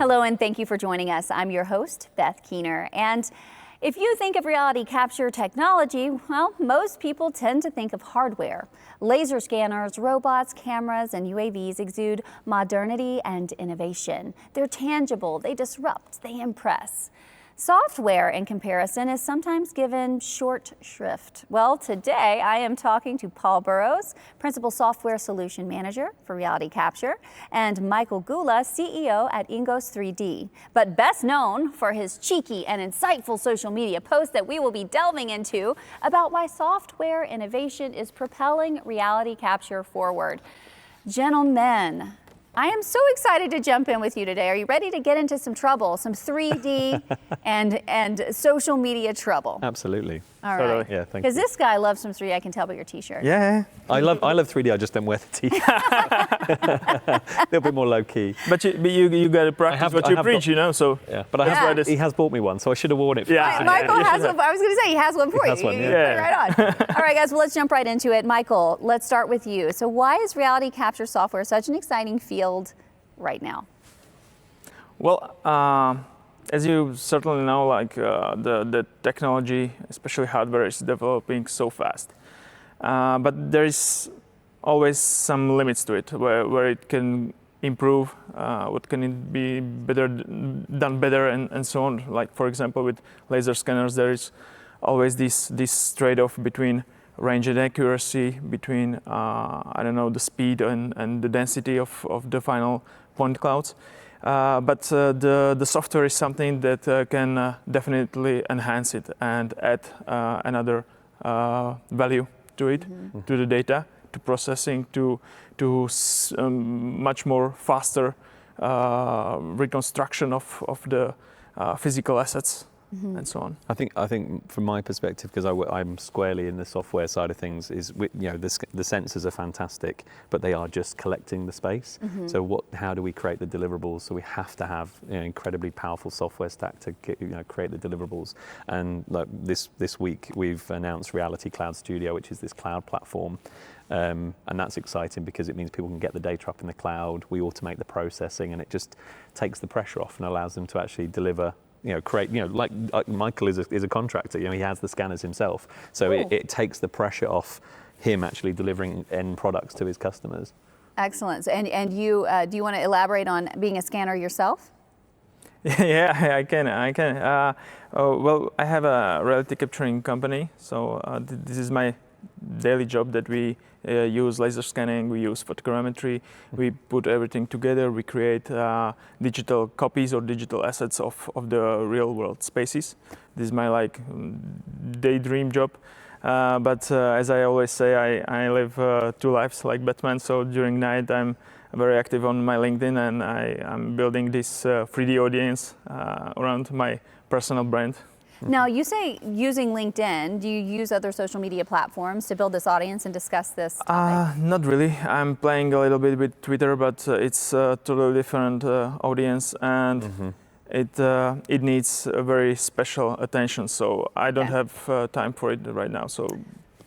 Hello, and thank you for joining us. I'm your host, Beth Keener. And if you think of reality capture technology, well, most people tend to think of hardware. Laser scanners, robots, cameras, and UAVs exude modernity and innovation. They're tangible, they disrupt, they impress. Software, in comparison, is sometimes given short shrift. Well, today I am talking to Paul Burrows, Principal Software Solution Manager for Reality Capture, and Michal Gula, CEO at Ingos 3D, but best known for his cheeky and insightful social media posts that we will be delving into about why software innovation is propelling reality capture forward. Gentlemen, I am so excited to jump in with you today. Are you ready to get into some trouble, some 3D and social media trouble? Absolutely. All right. Yeah, thank you. Because this guy loves some 3D, I can tell by your t-shirt. Yeah. I love 3D, I just don't wear the t-shirt. A little bit more low key. But you got to practice what you preach, you know, so. Yeah, but he has bought me one, so I should have worn it for Yeah. Michal has one. I was going to say, he has one for you. One, you put it right on. All right, guys, well, let's jump right into it. Michal, let's start with you. So why is reality capture software such an exciting field right now? Well, as you certainly know, like the technology, especially hardware, is developing so fast. But there is always some limits to it, where it can improve, what can it be done better, and so on. Like, for example, with laser scanners, there is always this trade-off between range and accuracy, between the speed and the density of the final point clouds. But the software is something that can definitely enhance it and add another value to it, to the data, to processing, to much more faster reconstruction of the physical assets. And so on. I think from my perspective, because I'm squarely in the software side of things, is the sensors are fantastic, but they are just collecting the space. So how do we create the deliverables? So we have to have incredibly powerful software stack to create the deliverables. And like this week we've announced Reality Cloud Studio, which is this cloud platform. And that's exciting because it means people can get the data up in the cloud. We automate the processing, and it just takes the pressure off and allows them to actually deliver. Like Michal is a contractor. He has the scanners himself, so it takes the pressure off him actually delivering end products to his customers. Excellent. And you, do you want to elaborate on being a scanner yourself? Yeah, I can. Well, I have a reality capturing company, so this is my daily job that we use laser scanning, we use photogrammetry, we put everything together, we create digital copies or digital assets of the real world spaces. This is my daydream job. But as I always say, I live two lives like Batman, so during night I'm very active on my LinkedIn, and I'm building this 3D audience around my personal brand. Now, you say using LinkedIn. Do you use other social media platforms to build this audience and discuss this topic? Not really. I'm playing a little bit with Twitter, but it's a totally different audience, and it needs a very special attention. So I don't have time for it right now. So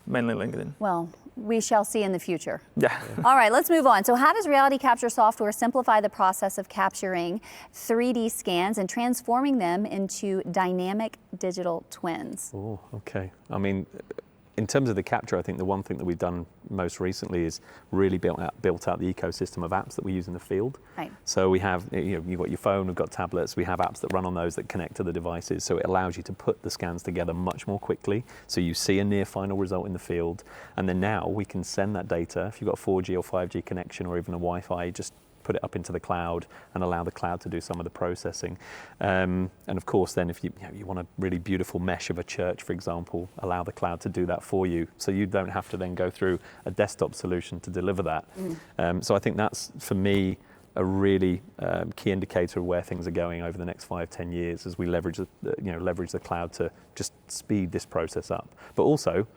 mainly LinkedIn. Well, we shall see in the future. Yeah. All right, let's move on. So how does reality capture software simplify the process of capturing 3D scans and transforming them into dynamic digital twins? Oh, okay. I mean, in terms of the capture, I think the one thing that we've done most recently is really built out the ecosystem of apps that we use in the field. Right. So we have, you've got your phone, we've got tablets, we have apps that run on those that connect to the devices. So it allows you to put the scans together much more quickly. So you see a near final result in the field. And then now we can send that data, if you've got a 4G or 5G connection or even a Wi-Fi, just put it up into the cloud and allow the cloud to do some of the processing. And of course, then if you want a really beautiful mesh of a church, for example, allow the cloud to do that for you, so you don't have to then go through a desktop solution to deliver that. So I think that's, for me, a really key indicator of where things are going over the next 5-10 years as we leverage the cloud to just speed this process up, but also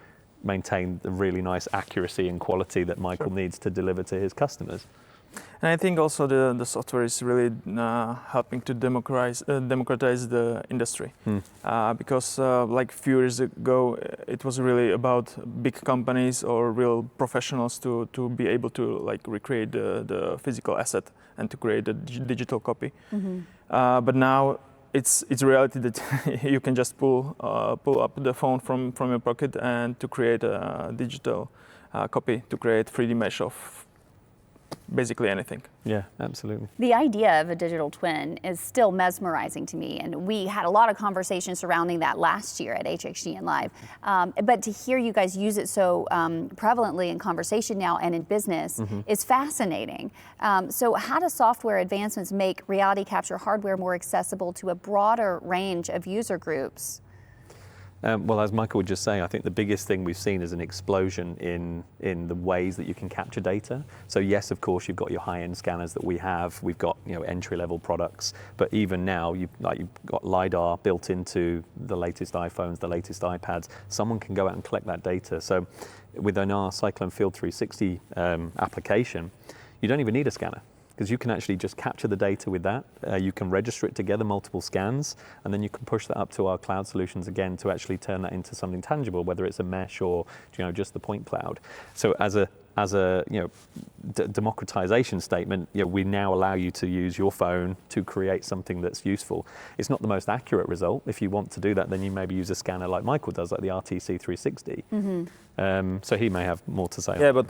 maintain the really nice accuracy and quality that Michal needs to deliver to his customers. And I think also the software is really helping to democratize the industry. Because like a few years ago, it was really about big companies or real professionals to be able to like recreate the physical asset and to create a digital copy. But now it's a reality that you can just pull up the phone from your pocket and to create a digital copy, to create 3D mesh of basically anything. Yeah, absolutely. The idea of a digital twin is still mesmerizing to me, and we had a lot of conversation surrounding that last year at HxGN Live. But to hear you guys use it so prevalently in conversation now and in business is fascinating. So how do software advancements make reality capture hardware more accessible to a broader range of user groups? Well, as Michael would just say, I think the biggest thing we've seen is an explosion in the ways that you can capture data. So yes, of course, you've got your high-end scanners that we have. We've got entry-level products, but even now you've got LiDAR built into the latest iPhones, the latest iPads. Someone can go out and collect that data. So within our Cyclone Field 360 application, you don't even need a scanner, because you can actually just capture the data with that. You can register it together, multiple scans, and then you can push that up to our cloud solutions again to actually turn that into something tangible, whether it's a mesh or just the point cloud. So as a democratization statement, we now allow you to use your phone to create something that's useful. It's not the most accurate result. If you want to do that, then you maybe use a scanner like Michael does, like the RTC 360. So he may have more to say. Yeah, but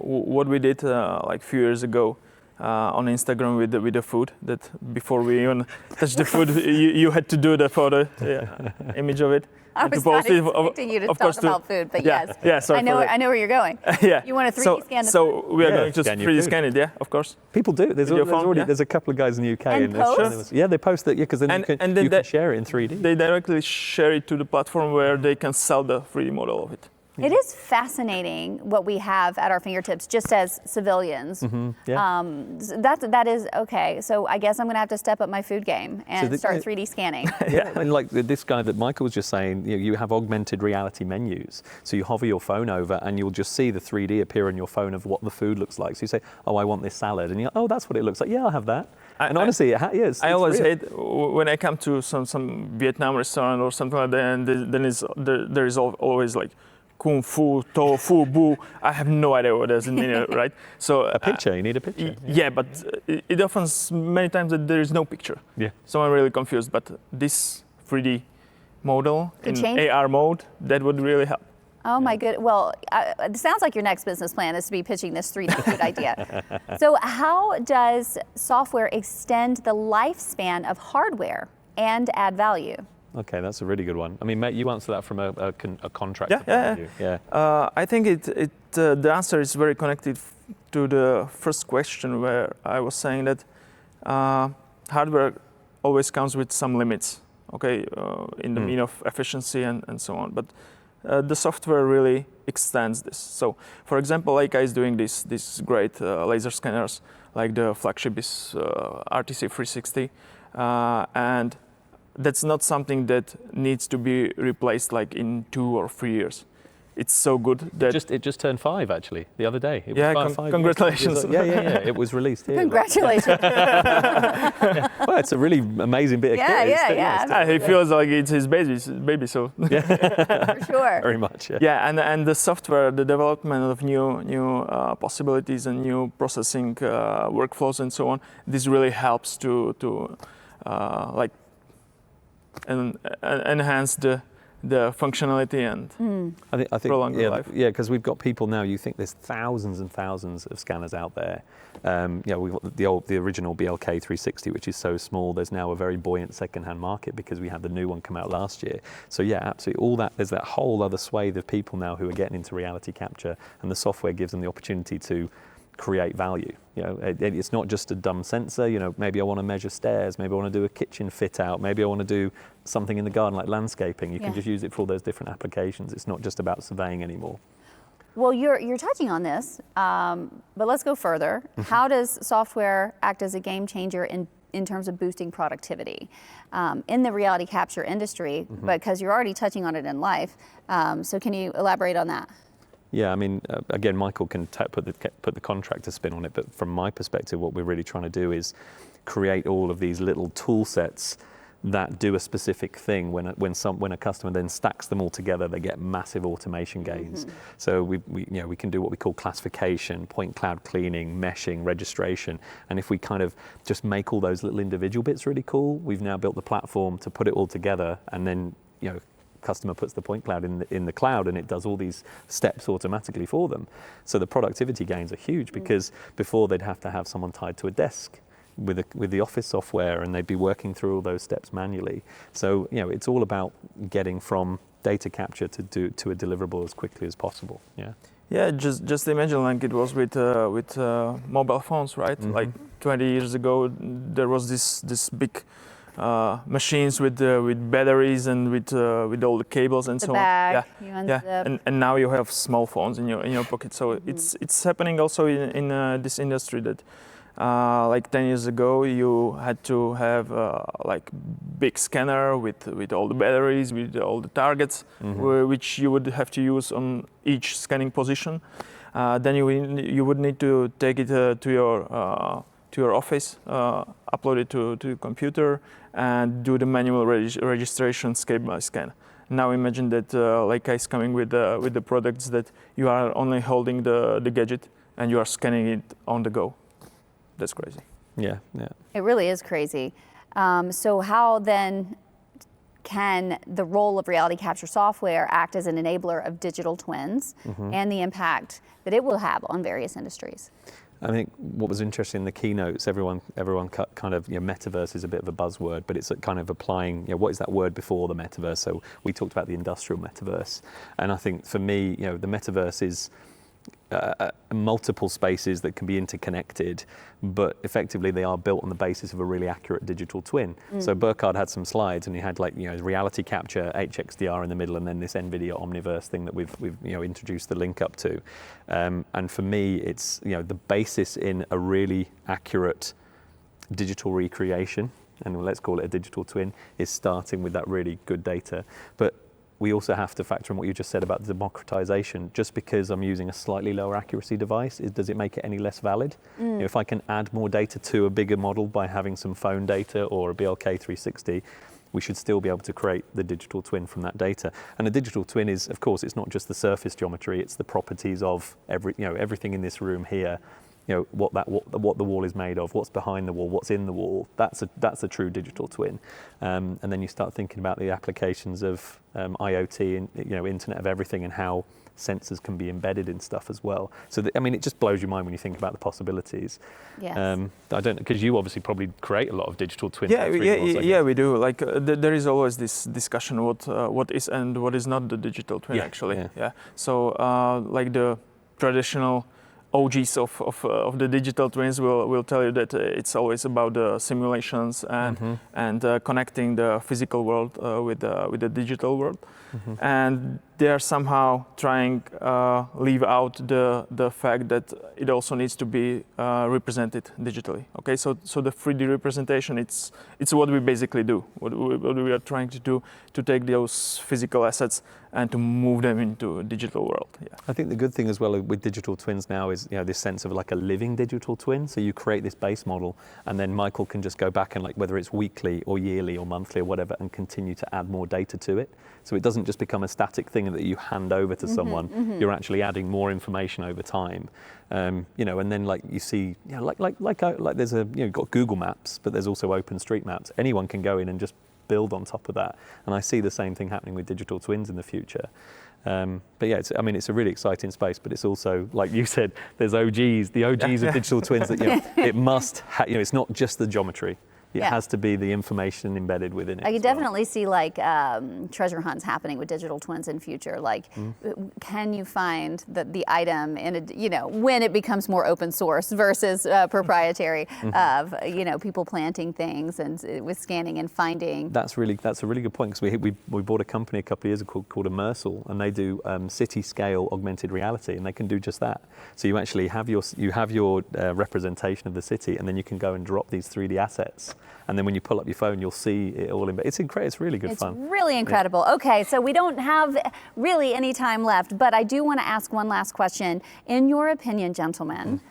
what we did like a few years ago, on Instagram with the food, that before we even touch the food, you had to do the photo image of it. I was not expecting you to talk about food, but yes. Yeah, sorry. I know where you're going. Yeah. You want a 3D scan? So we are going to 3D scan it, yeah, of course. People do. There's a couple of guys in the UK. And post? Yeah, they post it, because then you can share it in 3D. They directly share it to the platform where they can sell the 3D model of it. It is fascinating what we have at our fingertips, just as civilians. That is okay. So I guess I'm going to have to step up my food game and start 3D scanning. Yeah, and like this guy that Michael was just saying, you have augmented reality menus. So you hover your phone over and you'll just see the 3D appear on your phone of what the food looks like. So you say, oh, I want this salad. And you're like, oh, that's what it looks like. Yeah, I'll have that. And honestly, it's I always real. hate when I come to some Vietnam restaurant or something like that, and then there is always like kung fu, tofu, bu. I have no idea what does it mean, right? So a picture. You need a picture. Yeah, but it often many times that there is no picture. Yeah. So I'm really confused. But this 3D model Could in change. AR mode, that would really help. Oh my good. Well, it sounds like your next business plan is to be pitching this 3D food idea. So how does software extend the lifespan of hardware and add value? Okay, that's a really good one. I mean, mate, you answer that from a contractor point of view. Yeah. I think the answer is very connected to the first question, where I was saying that hardware always comes with some limits, okay, in the mean of efficiency and so on. But the software really extends this. So, for example, Leica is doing these great laser scanners, like the flagship is RTC 360, and that's not something that needs to be replaced like in 2 or 3 years. It's so good that it just turned 5 actually the other day. It was was 5 congratulations. Yeah. It was released here. Congratulations. Well, it's a really amazing bit of kit. Yeah. He feels like it's his baby. So For sure. Very much. Yeah, and the software, the development of new possibilities and new processing workflows and so on. This really helps to like enhance the functionality and I think prolong the life. Yeah, because we've got people now. You think there's thousands and thousands of scanners out there. We've got the original BLK 360, which is so small. There's now a very buoyant second-hand market because we had the new one come out last year. So yeah, absolutely. All that, there's that whole other swathe of people now who are getting into reality capture, and the software gives them the opportunity to create value. It's not just a dumb sensor. Maybe I want to measure stairs. Maybe I want to do a kitchen fit out. Maybe I want to do something in the garden like landscaping. You can just use it for all those different applications. It's not just about surveying anymore. Well, you're touching on this, but let's go further. How does software act as a game changer in terms of boosting productivity in the reality capture industry? Because you're already touching on it in life. So can you elaborate on that? Yeah, I mean, again, Michael can put the contractor spin on it, but from my perspective, what we're really trying to do is create all of these little tool sets that do a specific thing. When a customer then stacks them all together, they get massive automation gains. So we can do what we call classification, point cloud cleaning, meshing, registration, and if we kind of just make all those little individual bits really cool, we've now built the platform to put it all together, and then customer puts the point cloud in the cloud, and it does all these steps automatically for them. So the productivity gains are huge, because before they'd have to have someone tied to a desk with the office software, and they'd be working through all those steps manually. So it's all about getting from data capture to a deliverable as quickly as possible. Yeah, just imagine like it was with mobile phones, right? Like 20 years ago, there was this big machines with batteries and with all the cables and so on. Yeah. And now you have small phones in your pocket. So it's happening also in this industry that like 10 years ago you had to have like big scanner with all the batteries, with all the targets, which you would have to use on each scanning position. Then you would need to take it to your office, upload it to your computer, and do the manual registration scan by scan. Now imagine that Leica is coming with the products that you are only holding the gadget and you are scanning it on the go. That's crazy. Yeah. It really is crazy. So how then can the role of reality capture software act as an enabler of digital twins and the impact that it will have on various industries? I think what was interesting in the keynotes, everyone kind of, metaverse is a bit of a buzzword, but it's kind of applying, what is that word before the metaverse? So we talked about the industrial metaverse. And I think for me, the metaverse is multiple spaces that can be interconnected, but effectively they are built on the basis of a really accurate digital twin. So Burkhard had some slides, and he had reality capture, HxDR in the middle, and then this NVIDIA Omniverse thing that we've introduced the link up to. And for me, it's the basis in a really accurate digital recreation, and let's call it a digital twin, is starting with that really good data. But we also have to factor in what you just said about democratization. Just because I'm using a slightly lower accuracy device, does it make it any less valid? If I can add more data to a bigger model by having some phone data or a BLK 360, we should still be able to create the digital twin from that data. And a digital twin is, of course, it's not just the surface geometry, it's the properties of everything in this room here. What the wall is made of, what's behind the wall, what's in the wall. That's a true digital twin. And then you start thinking about the applications of IoT and Internet of Everything, and how sensors can be embedded in stuff as well. So it just blows your mind when you think about the possibilities. Yes. I don't, because you obviously probably create a lot of digital twins. Yeah, we do. Like there is always this discussion what is and what is not the digital twin actually. Yeah. So like the traditional OGs of the digital twins will tell you that it's always about the simulations and connecting the physical world with the digital world, and they are somehow trying leave out the fact that it also needs to be represented digitally. Okay, so the 3D representation, it's what we basically do. What we are trying to do, to take those physical assets and to move them into a digital world. Yeah. I think the good thing as well with digital twins now is this sense of like a living digital twin. So you create this base model, and then Michael can just go back and whether it's weekly or yearly or monthly or whatever, and continue to add more data to it. So it doesn't just become a static thing that you hand over to someone. You're actually adding more information over time. And then you see, like there's you've got Google Maps, but there's also OpenStreetMaps. Anyone can go in and just build on top of that. And I see the same thing happening with digital twins in the future. But yeah, it's a really exciting space, but it's also, like you said, there's the OGs of digital twins that, it must, it's not just the geometry. It has to be the information embedded within it. I can definitely see treasure hunts happening with digital twins in future. Can you find the item in when it becomes more open source versus proprietary of people planting things and with scanning and finding. That's a really good point, because we bought a company a couple of years ago called Immersal, and they do city scale augmented reality, and they can do just that. So you actually have your representation of the city, and then you can go and drop these 3D assets And then when you pull up your phone, you'll see it all in. It's incredible. It's really good fun. It's really incredible. Yeah. Okay, so we don't have really any time left, but I do want to ask one last question. In your opinion, gentlemen's,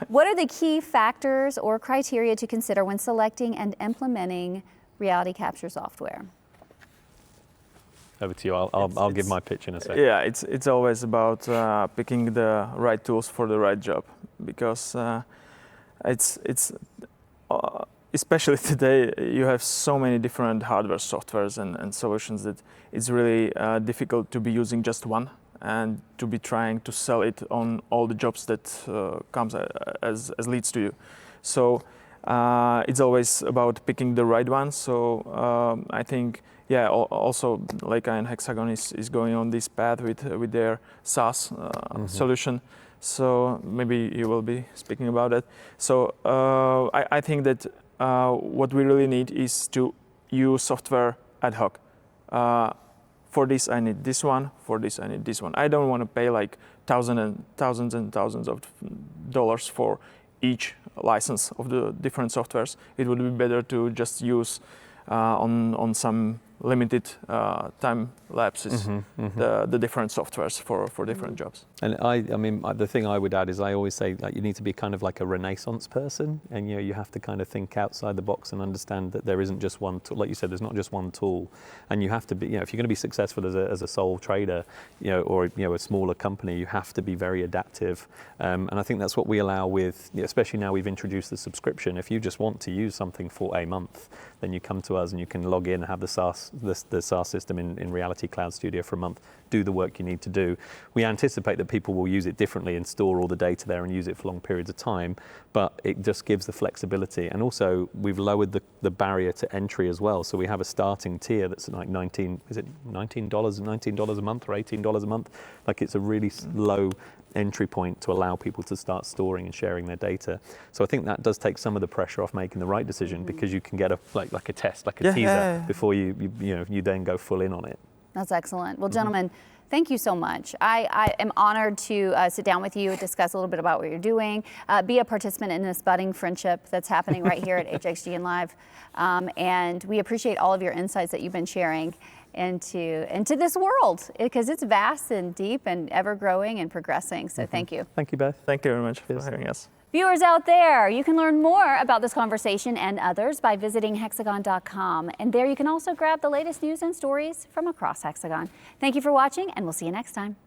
what are the key factors or criteria to consider when selecting and implementing reality capture software? Over to you. I'll give my pitch in a second. Yeah, it's always about picking the right tools for the right job, because it's especially today you have so many different hardware, softwares, and solutions that it's really difficult to be using just one and to be trying to sell it on all the jobs that comes as leads to you. So it's always about picking the right one. So I think, yeah, also Leica and HxGN is going on this path with their SaaS solution. So maybe you will be speaking about it. So I think that what we really need is to use software ad hoc. For this I need this one, for this I need this one. I don't want to pay like thousands and thousands of dollars for each license of the different softwares. It would be better to just use on some limited time lapses the different softwares for different jobs. And I mean, the thing I would add is I always say, like, you need to be kind of like a Renaissance person, and you have to kind of think outside the box and understand that there isn't just one tool. Like you said, there's not just one tool, and you have to be, if you're going to be successful as a sole trader, or a smaller company, you have to be very adaptive. And I think that's what we allow with, especially now we've introduced the subscription. If you just want to use something for a month, then you come to us and you can log in and have the SaaS system in Reality Cloud Studio for a month, do the work you need to do. We anticipate that people will use it differently and store all the data there and use it for long periods of time, but it just gives the flexibility. And also we've lowered the barrier to entry as well. So we have a starting tier that's like $19 a month or $18 a month? Like, it's a really low entry point to allow people to start storing and sharing their data. So I think that does take some of the pressure off making the right decision, because you can get a test, like a teaser before you then go full in on it. That's excellent. Well, gentlemen, thank you so much. I am honored to sit down with you, discuss a little bit about what you're doing, be a participant in this budding friendship that's happening right here at HxGN Live. And we appreciate all of your insights that you've been sharing into this world, because it's vast and deep and ever growing and progressing. So thank you. Thank you, Beth. Thank you very much for having us. Viewers out there, you can learn more about this conversation and others by visiting HxGN.com. And there you can also grab the latest news and stories from across Hexagon. Thank you for watching, and we'll see you next time.